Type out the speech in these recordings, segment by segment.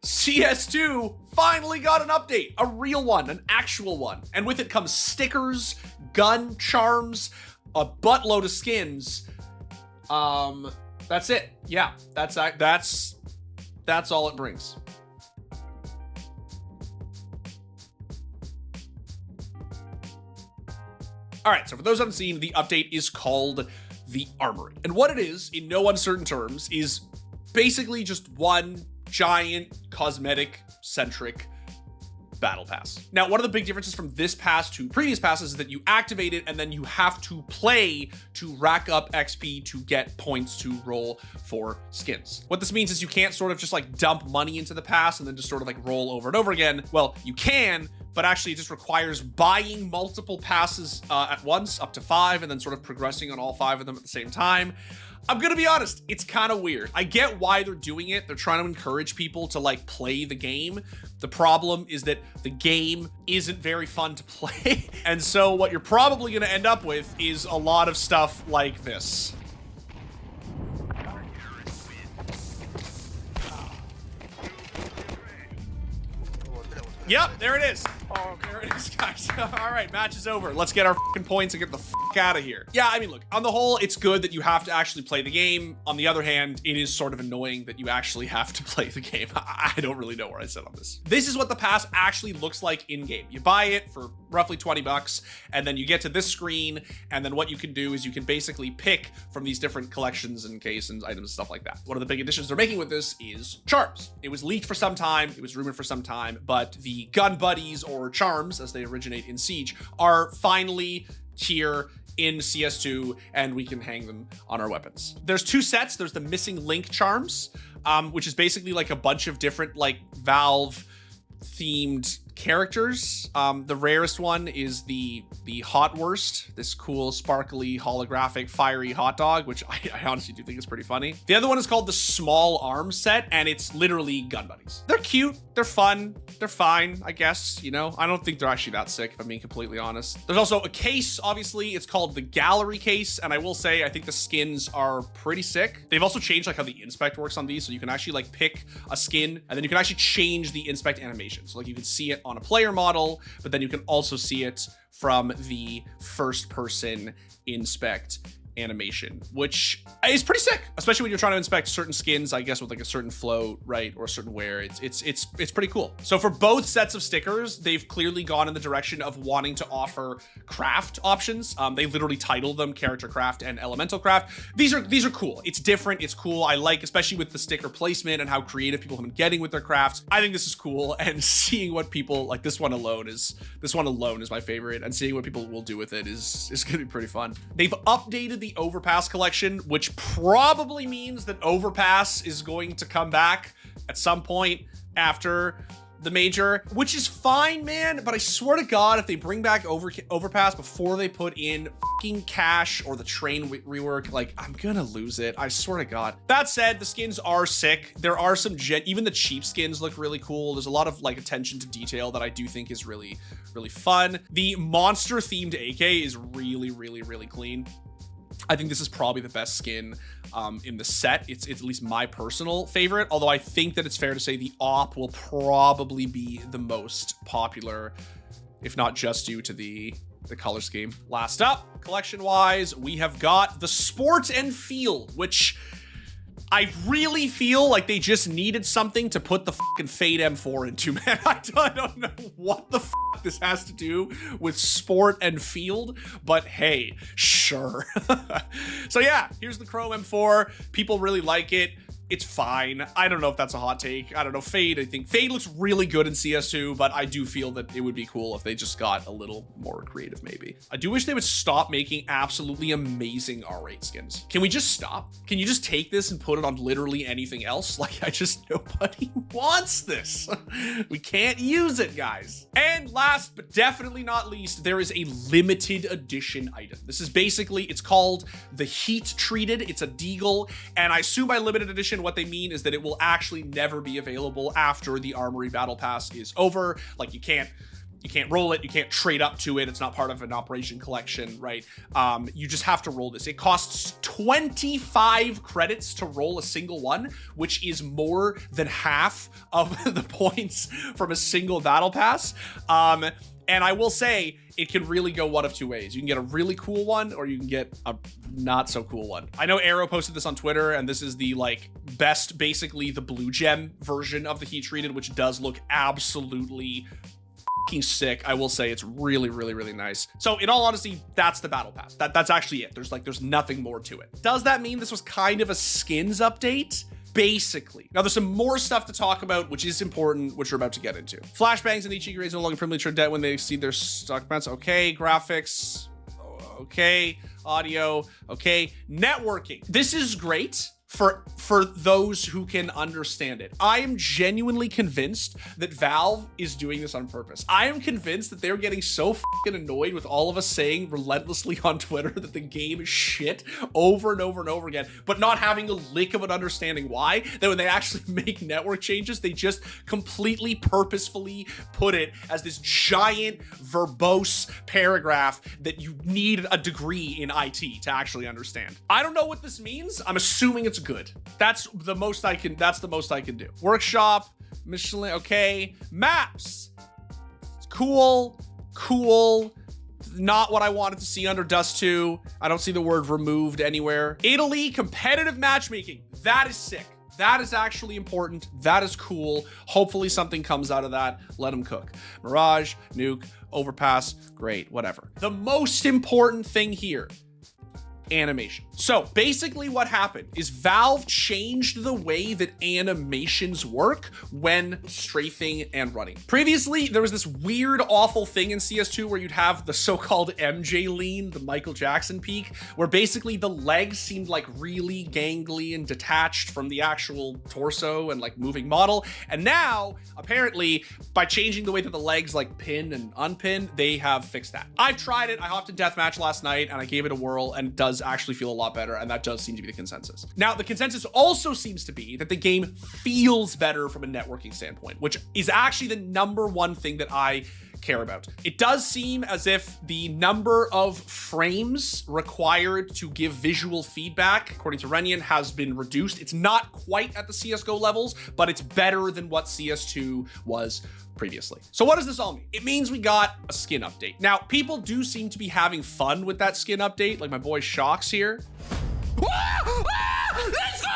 CS2 finally got an update, a real one, an actual one. And with it comes stickers, gun charms, a buttload of skins. That's it. Yeah, that's all it brings. All right, so for those who haven't seen, the update is called the Armory. And what it is, in no uncertain terms, is basically just one giant cosmetic-centric battle pass. Now, one of the big differences from this pass to previous passes is that you activate it and then you have to play to rack up XP to get points to roll for skins. What this means is you can't sort of just like dump money into the pass and then just sort of like roll over and over again. Well, you can, but actually it just requires buying multiple passes at once, up to 5, and then sort of progressing on all 5 of them at the same time. I'm gonna be honest, it's kind of weird. I get why they're doing it. They're trying to encourage people to like play the game. The problem is that the game isn't very fun to play. And so what you're probably gonna end up with is a lot of stuff like this. Yep, there it is. Oh, there it is, guys. All right, match is over. Let's get our fucking points and get the fuck out of here. Yeah, I mean, look, on the whole, it's good that you have to actually play the game. On the other hand, it is sort of annoying that you actually have to play the game. I don't really know where I sit on this. This is what the pass actually looks like in-game. You buy it for roughly 20 bucks, and then you get to this screen, and then what you can do is you can basically pick from these different collections and case and items and stuff like that. One of the big additions they're making with this is charms. It was leaked for some time, it was rumored for some time, but the gun buddies, or charms as they originate in Siege, are finally here in CS2, and we can hang them on our weapons. There's 2 sets. There's the missing link charms, which is basically like a bunch of different like Valve themed characters. The rarest one is the hot worst, this cool sparkly holographic fiery hot dog, which I honestly do think is pretty funny. The other one is called the small arms set, and it's literally gun buddies. They're cute, they're fun, they're fine, I guess, you know. I don't think they're actually that sick, if I'm being completely honest. There's also a case, obviously. It's called the gallery case, and I will say I think the skins are pretty sick. They've also changed like how the inspect works on these, so you can actually like pick a skin and then you can actually change the inspect animation. So like you can see it on a player model, but then you can also see it from the first person inspect animation, which is pretty sick, especially when you're trying to inspect certain skins, I guess, with like a certain float, right, or a certain wear. It's pretty cool. So for both sets of stickers, they've clearly gone in the direction of wanting to offer craft options. They literally titled them character craft and elemental craft. These are cool. It's different. It's cool. I like, especially with the sticker placement and how creative people have been getting with their crafts. I think this is cool, and seeing what people like, this one alone is my favorite, and seeing what people will do with it is gonna be pretty fun. They've updated the Overpass collection, which probably means that Overpass is going to come back at some point after the major, which is fine, man. But I swear to God, if they bring back Overpass before they put in fucking Cash or the train rework, like, I'm gonna lose it. I swear to God. That said, the skins are sick. There are some even the cheap skins look really cool. There's a lot of like attention to detail that I do think is really, really fun. The monster themed AK is really, really, really clean. I think this is probably the best skin in the set. It's at least my personal favorite, although I think that it's fair to say the AWP will probably be the most popular, if not just due to the color scheme. Last up, collection-wise, we have got the Sport and Field, which I really feel like they just needed something to put the fucking Fade M4 into, man. I don't know what the fuck this has to do with Sport and Field, but hey, sure. So yeah, here's the Chrome M4. People really like it. It's fine. I don't know if that's a hot take. I don't know. Fade, I think Fade looks really good in CS2, but I do feel that it would be cool if they just got a little more creative, maybe. I do wish they would stop making absolutely amazing R8 skins. Can we just stop? Can you just take this and put it on literally anything else? Like, nobody wants this. We can't use it, guys. And last but definitely not least, there is a limited edition item. This is basically, it's called the Heat Treated. It's a deagle, and I assume by limited edition, what they mean is that it will actually never be available after the Armory Battle Pass is over. Like, you can't You can't roll it. You can't trade up to it. It's not part of an operation collection, right? You just have to roll this. It costs 25 credits to roll a single one, which is more than half of the points from a single battle pass. And I will say, it can really go one of two ways. You can get a really cool one, or you can get a not so cool one. I know Arrow posted this on Twitter, and this is the like best, basically the blue gem version of the heat treated, which does look absolutely fucking sick. I will say it's really, really, really nice. So in all honesty, that's the battle pass. That's actually it. There's nothing more to it. Does that mean this was kind of a skins update? Basically. Now, there's some more stuff to talk about, which is important, which we're about to get into. Flashbangs and Ichi grades no longer privilege or debt when they exceed their stock amounts. Okay. Graphics. Okay. Audio. Okay. Networking. This is great for those who can understand it. I am genuinely convinced that Valve is doing this on purpose. I am convinced that they're getting so fucking annoyed with all of us saying relentlessly on Twitter that the game is shit over and over and over again, but not having a lick of an understanding why, that when they actually make network changes, they just completely purposefully put it as this giant verbose paragraph that you need a degree in IT to actually understand. I don't know what this means. I'm assuming it's good. That's the most I can do. Workshop, Michelin, okay. Maps. Cool. Not what I wanted to see under Dust 2. I don't see the word removed anywhere. Italy, competitive matchmaking. That is sick. That is actually important. That is cool. Hopefully something comes out of that. Let them cook. Mirage, Nuke, Overpass, great, whatever. The most important thing here, animation. So basically what happened is Valve changed the way that animations work when strafing and running. Previously, there was this weird, awful thing in CS2 where you'd have the so-called MJ lean, the Michael Jackson peak, where basically the legs seemed like really gangly and detached from the actual torso and like moving model. And now, apparently, by changing the way that the legs like pin and unpin, they have fixed that. I've tried it. I hopped in deathmatch last night and I gave it a whirl, and it does actually feel a lot better, and that does seem to be the consensus. Now, the consensus also seems to be that the game feels better from a networking standpoint, which is actually the number one thing that I care about. It does seem as if the number of frames required to give visual feedback, according to Renian, has been reduced. It's not quite at the CSGO levels, but it's better than what CS2 was previously. So what does this all mean? It means we got a skin update. Now, people do seem to be having fun with that skin update, like my boy Shocks here. Let's go!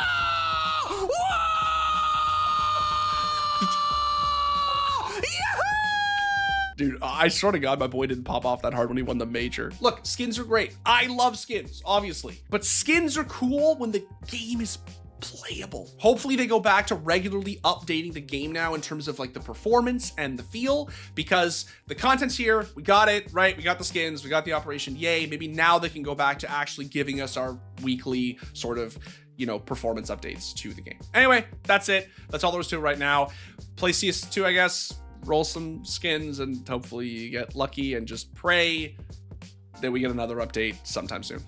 Dude, I swear to God, my boy didn't pop off that hard when he won the major. Look, skins are great. I love skins, obviously. But skins are cool when the game is playable. Hopefully they go back to regularly updating the game now in terms of like the performance and the feel, because the content's here. We got it, right? We got the skins, we got the operation. Yay. Maybe now they can go back to actually giving us our weekly sort of, you know, performance updates to the game. Anyway, that's it. That's all there is to it right now. Play CS2, I guess. Roll some skins and hopefully you get lucky, and just pray that we get another update sometime soon.